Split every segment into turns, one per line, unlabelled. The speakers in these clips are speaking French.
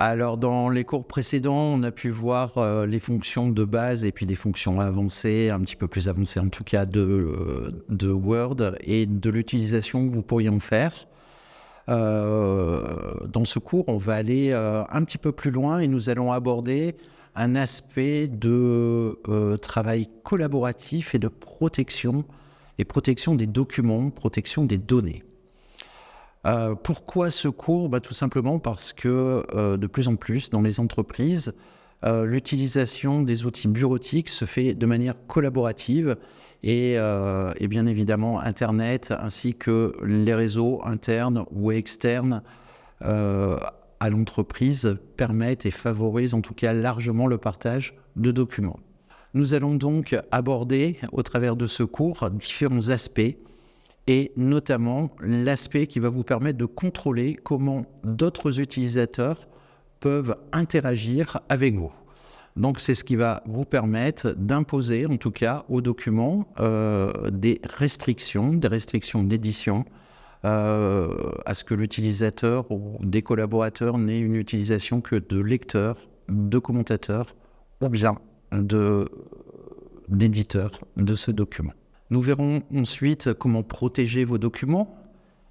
Alors, dans les cours précédents, on a pu voir les fonctions de base et puis des fonctions avancées, un petit peu plus avancées en tout cas de Word et de l'utilisation que vous pourriez en faire. Dans ce cours, on va aller un petit peu plus loin et nous allons aborder un aspect de travail collaboratif et de protection des documents, protection des données. Pourquoi ce cours ? Tout simplement parce que de plus en plus dans les entreprises, l'utilisation des outils bureautiques se fait de manière collaborative et bien évidemment Internet ainsi que les réseaux internes ou externes à l'entreprise permettent et favorisent en tout cas largement le partage de documents. Nous allons donc aborder au travers de ce cours différents aspects et notamment l'aspect qui va vous permettre de contrôler comment d'autres utilisateurs peuvent interagir avec vous. Donc c'est ce qui va vous permettre d'imposer en tout cas aux documents des restrictions d'édition à ce que l'utilisateur ou des collaborateurs n'aient une utilisation que de lecteurs, de commentateurs ou bien d'éditeurs de ce document. Nous verrons ensuite comment protéger vos documents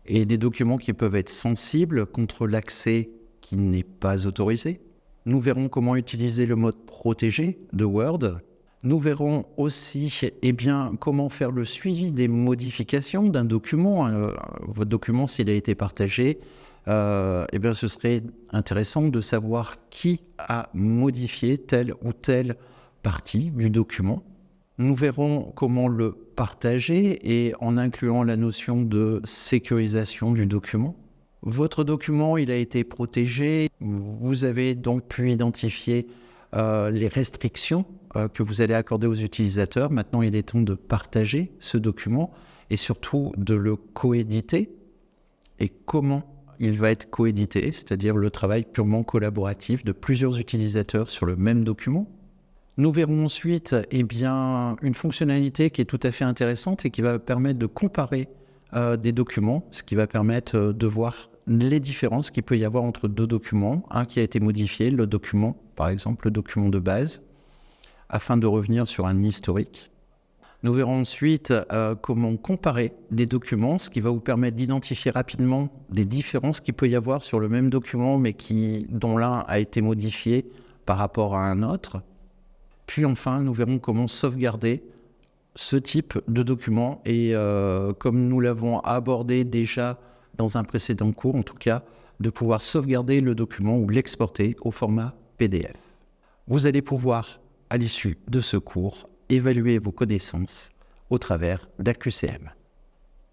et des documents qui peuvent être sensibles contre l'accès qui n'est pas autorisé. Nous verrons comment utiliser le mode protégé de Word. Nous verrons aussi comment faire le suivi des modifications d'un document. Votre document, s'il a été partagé, ce serait intéressant de savoir qui a modifié telle ou telle partie du document. Nous verrons comment le partager et en incluant la notion de sécurisation du document. Votre document, il a été protégé. Vous avez donc pu identifier les restrictions que vous allez accorder aux utilisateurs. Maintenant, il est temps de partager ce document et surtout de le coéditer. Et comment il va être coédité, c'est-à-dire le travail purement collaboratif de plusieurs utilisateurs sur le même document. Nous verrons ensuite une fonctionnalité qui est tout à fait intéressante et qui va permettre de comparer des documents, ce qui va permettre de voir les différences qu'il peut y avoir entre deux documents, un qui a été modifié, le document, par exemple le document de base, afin de revenir sur un historique. Nous verrons ensuite comment comparer des documents, ce qui va vous permettre d'identifier rapidement des différences qu'il peut y avoir sur le même document, mais dont l'un a été modifié par rapport à un autre. Puis enfin, nous verrons comment sauvegarder ce type de document et comme nous l'avons abordé déjà dans un précédent cours, en tout cas, de pouvoir sauvegarder le document ou l'exporter au format PDF. Vous allez pouvoir, à l'issue de ce cours, évaluer vos connaissances au travers d'AQCM.